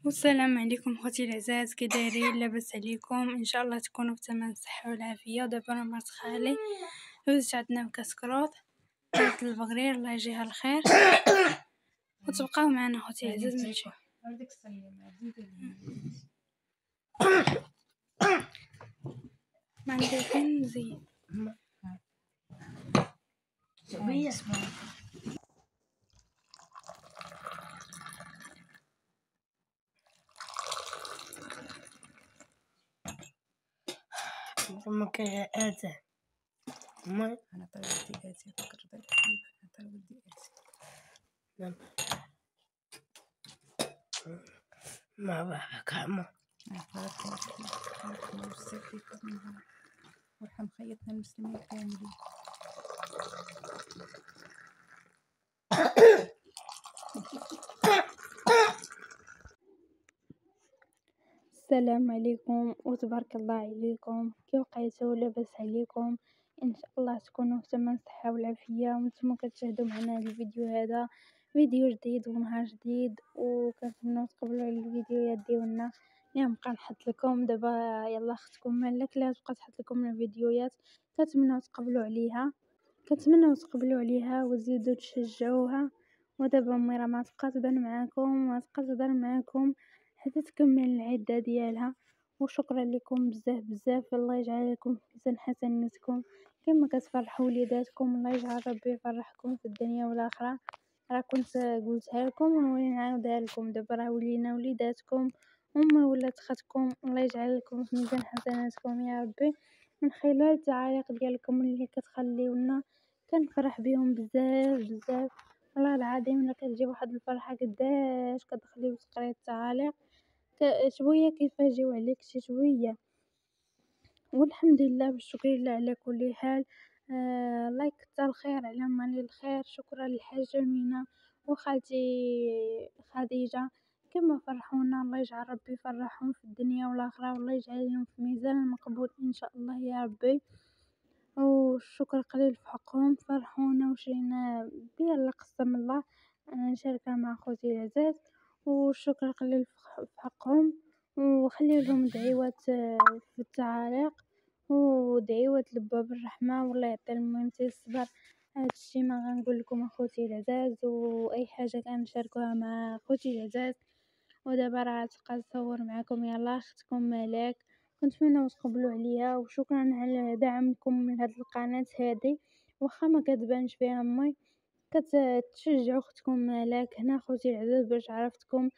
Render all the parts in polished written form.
والسلام عليكم خوتي العزاز، كي دايرين؟ لاباس عليكم؟ ان شاء الله تكونوا في تمام الصحه والعافيه. ودابا راه مرت خالي هزت عندنا بكاسكروط قالت البغرير، الله يجيها الخير. وتبقاو معنا خوتي العزاز نشوف ما عندي فين نزيد. ممكن آتي ما أنا طلبت آتي فكر ذلك أنا طلبت آتي ما بحكي عمو ورحم خيطنا المسلمين كاملين. السلام عليكم وتبارك الله عليكم، كي بقيتو؟ لاباس عليكم؟ ان شاء الله تكونوا في تمام الصحه والعافيه. وانتم كتشاهدوا معنا هذا الفيديو، هذا فيديو جديد ونهار جديد، وكنتمنوا تقبلوا على الفيديوهات ديالنا اللي نبقى نحط لكم دابا. يلا اختكم مالك اللي تبقى تحط لكم الفيديوهات، كنتمنوا تقبلوا عليها، وتزيدوا تشجعوها. ودابا امي راه ما تبقى تبان معاكم، ما تبقى تهضر معاكم حتى تكمل العده ديالها. وشكرا لكم بزاف بزاف، الله يجعل لكم في ميزان حسناتكم كما كتفرحوا وليداتكم. الله يجعل ربي يفرحكم في الدنيا والاخره. راه كنت قلتها لكم ونولي نعاودها لكم، دابا راه ولينا وليداتكم، امي ولات خاتكم. الله يجعل لكم في ميزان حسناتكم يا ربي. من خلال التعاليق ديالكم اللي كتخليونا كنفرح بهم بزاف بزاف. والله العظيم الا كتجي واحد الفرحه قداش كتخليو تقري التعاليق شويه كيفاجيو عليك شي شويه. والحمد لله بالشكر لله على كل حال. الله يكثر الخير على مالي الخير. شكرا للحاجه مينا وخالتي خديجه كما فرحونا. الله يجعل ربي يفرحهم في الدنيا والاخره، والله يجعلهم في ميزان المقبول ان شاء الله يا ربي. والشكر قليل في حقهم، فرحونا وشرينا بيا اللي قسم الله نشاركها مع خوتي العزاز. والشكر قليل في حقهم، وخلي لهم دعيوات في التعاليق ودعيوات لباب الرحمة، والله يعطي المهمتي الصبر. هذا الشيء ما غنقول لكم اخوتي العزاز، واي حاجه كنشاركوها مع اخوتي العزاز. ودابا راه تبقى نصور معكم يلا اختكم ملاك، كنتمنى تقبلوا عليا. وشكرا على دعمكم لهاد القناه هذه، واخا ما كتبانش فيها امي كتشجعوا اختكم ملاك هنا خوتي العزاز باش عرفتكم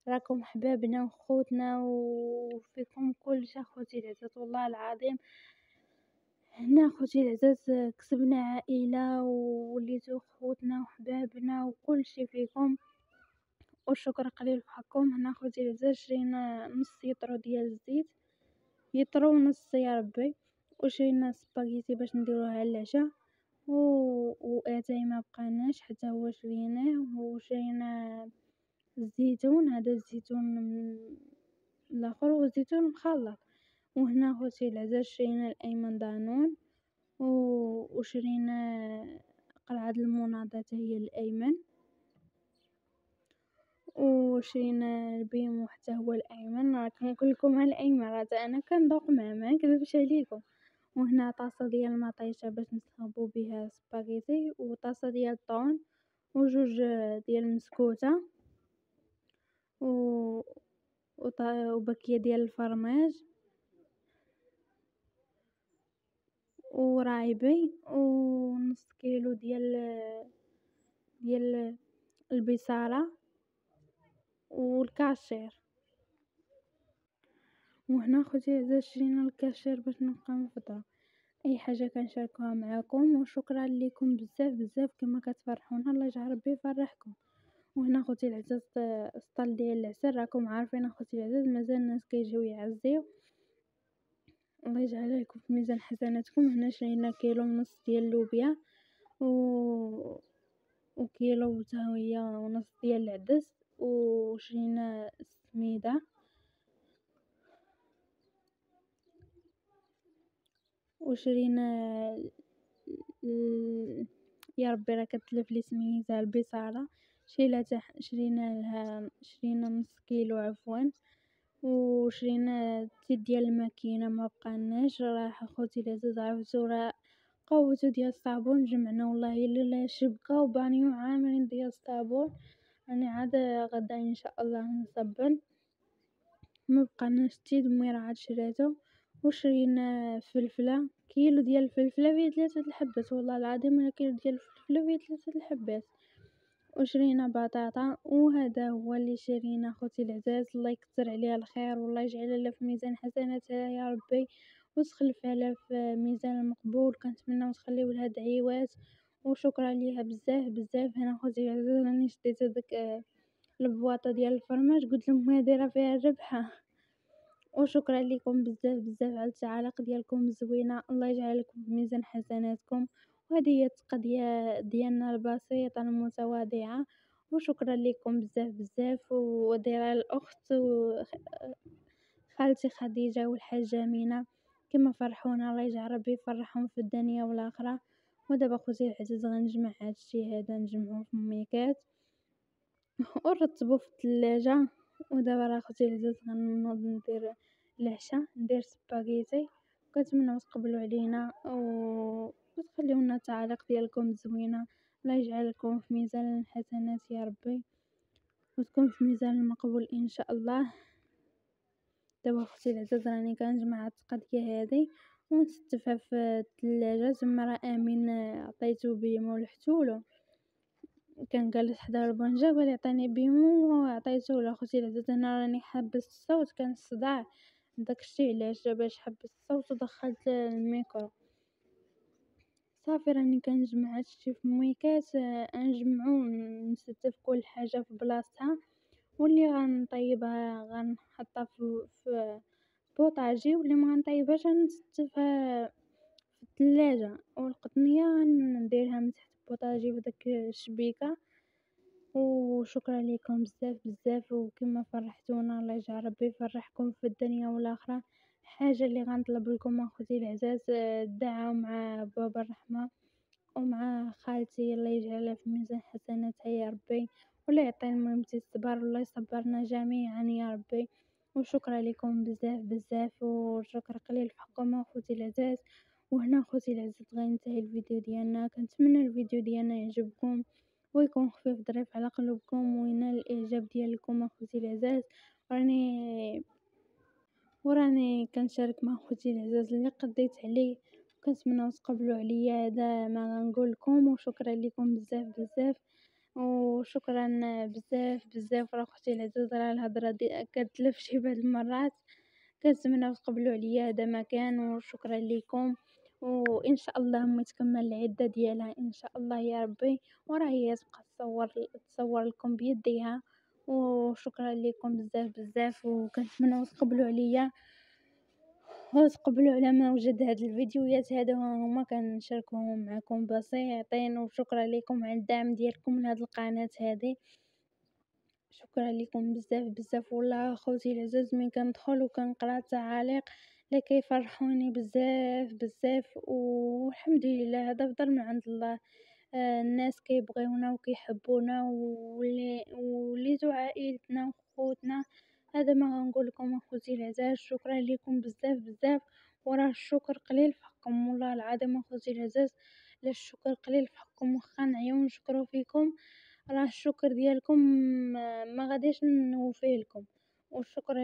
راكم حبابنا وخوتنا وفيكم كلشي اخوتي العزاز. والله العظيم هنا خوتي العزاز كسبنا عائله ووليتو خوتنا وحبابنا وكلشي فيكم. والشكر قليل في حقكم. هنا خوتي العزاز شرينا نص يطرو ديال الزيت، يطرو ونص يا ربي. وشرينا سباغيتي باش نديروها العشاء، واتاي ما بقاناش حتى هو شريناه. وشرينا الزيتون، هذا الزيتون الاخر والزيتون مخلط. وهنا خوتي العزاز شرينا الايمن دانون، وشرينا قرعه المناضه حتى هي الايمن، وشرينا البيمو حتى هو الايمن. راه كنقول لكم ها الايمن راه انا كنذوق معاه ما نكذبش عليكم. وهنا طاسه ديال المطيشه باش نصاوبو بها سباغيتي، وطاسه ديال الطون، وجوج ديال المسكوته، وباكيه ديال الفرماج، ورايبي، ونص كيلو ديال البصاره والكاشير. وهنا خوتي عزاز شرينا الكاشير باش نبقى مفطره. اي حاجه كنشاركوها معكم، وشكرا لكم بزاف بزاف كما كتفرحونا. الله يجعل ربي يفرحكم. وهنا خوتي العزاز سطال ديال العسل، راكم عارفين اخوتي العزاز مازال الناس كيجيو يعزيو. الله يجعل لكم في ميزان حسناتكم. هنا شرينا كيلو ونص ديال اللوبيا وكيلو حتى هي ونص ديال العدس، وشرينا السميده، وشرينا يا ربي راه كتلف لي سميتها البصاره. شرينا نص كيلو عفوا، وشرينا زيت ديال الماكينة مبقالناش، راه خوتي العزاز عرفتو راه قوتو ديال الصابون جمعنا والله إلا شبكة و بانيو عامرين ديال الصابون، راني عاد غدا إن شاء الله نصبن، مبقالناش حتى دميرة عاد شريتو، وشرينا فلفلة كيلو ديال الفلفلة فيه 3 الحبات والله العظيم، راه كيلو ديال الفلفلة فيه 3 الحبات، وشرينا بطاطا، وهذا هو اللي شرينا خوتي العزاز، الله يكثر عليها الخير والله يجعلها لها في ميزان حسناتها يا ربي، وتخلفها لها في ميزان المقبول، كنتمناو تخليو لها دعيوات، وشكرا ليها بزاف بزاف. هنا خوتي العزاز راني شديت هذاك البواطة ديال الفرماج، قلتلهم هادي راه فيها الربحة، وشكرا لكم بزاف بزاف على التعاليق ديالكم الزوينة، الله يجعلكم في ميزان حسناتكم، وهذه هي التقضية ديالنا البسيطة المتواضعة، وشكرا لكم بزاف بزاف، ودايره الاخت خالتي خديجة والحاجة أمينة كما فرحونا، الله يجعل ربي يفرحهم في الدنيا والآخرة. ودابا خوتي العزيز غنجمع هادشي هذا نجمعوه في ميكات ونرتبو في الثلاجة، ودابا راه خوتي العزيز غنوض ندير العشاء، ندير سباغيتي، كنتمنىو تقبلوا علينا وتخليونا التعاليق ديالكم الزوينه، الله يجعلكم في ميزان الحسنات يا ربي، وتكون في ميزان المقبول ان شاء الله. دابا خوتي العزاز راني كنجمع التقضيه هذه ونستفها في الثلاجه، تما راه امين عطيتو بيمو ولحتولو، كان جالس حدا البنجة قال يعطيني بيمو وعطيتوله خوتي العزاز. هنا راني حبست الصوت، كان الصداع داكشي علاش باش حبست الصوت ودخلت الميكرو. صافي راني كنجمع هادشي في ميكات، نجمعو نستف كل حاجه في بلاصتها، واللي غنطيبها غنحطها في بوطاجي، واللي ما غنطيبهاش غنستفها في الثلاجة، والقطنيه غنديرها من تحت البوطاجي بداك الشبيكه. وشكرا لكم بزاف بزاف، وكما فرحتونا الله يجعل ربي يفرحكم في الدنيا والاخره. حاجه اللي غنطلب لكم اخوتي العزاز، دعاو مع بابا الرحمه ومع خالتي، الله يجعلها في ميزان حسناتها يا ربي، ولا يعطي الميمتي الصبر، ولا يصبرنا جميعا يا ربي. وشكرا لكم بزاف بزاف، والشكر قليل في حقكم اخوتي العزاز. وهنا اخوتي العزاز غينتهي الفيديو ديالنا، كنتمنى الفيديو ديالنا يعجبكم ويكون خفيف ظريف على قلوبكم وينال الاعجاب ديالكم اخوتي العزاز. وراني كنشارك مع خوتي العزاز اللي قديت عليه، وكنتمنىو تقبلوا عليا هذا ما غنقول لكم، وشكرا لكم بزاف بزاف، وشكرا بزاف بزاف. راه خوتي العزاز راه الهضره دي كتلف شي بعض المرات، كنتمنىو تقبلوا عليا هذا ما كان، وشكرا لكم. وان شاء الله ما تكمل العده ديالها ان شاء الله يا ربي، وراه هي تبقى تصور لكم بيديها. وشكرا لكم بزاف بزاف، وكنتمنىو تقبلوا عليا وتقبلوا على ما وجد هاد الفيديوهات هادو هما كنشاركوهم معكم بسيطين. وشكرا لكم على الدعم ديالكم لهاد القناه هذه، شكرا لكم بزاف بزاف. والله خوتي العزاز من كندخل وكنقرا التعاليق اللي كيفرحوني بزاف بزاف، والحمد لله هذا فضل من عند الله. الناس كيبغيونا وكيحبونا، واللي عائلتنا وخوتنا، هذا ما غنقول لكم اخوتي العزاز. شكرا لكم بزاف بزاف، وراه الشكر قليل في حقكم والله العظيم اخوتي العزاز، لا الشكر قليل في حقكم، واخا نعيو نشكرو فيكم راه الشكر ديالكم ما غاديش نوفيه لكم. والشكر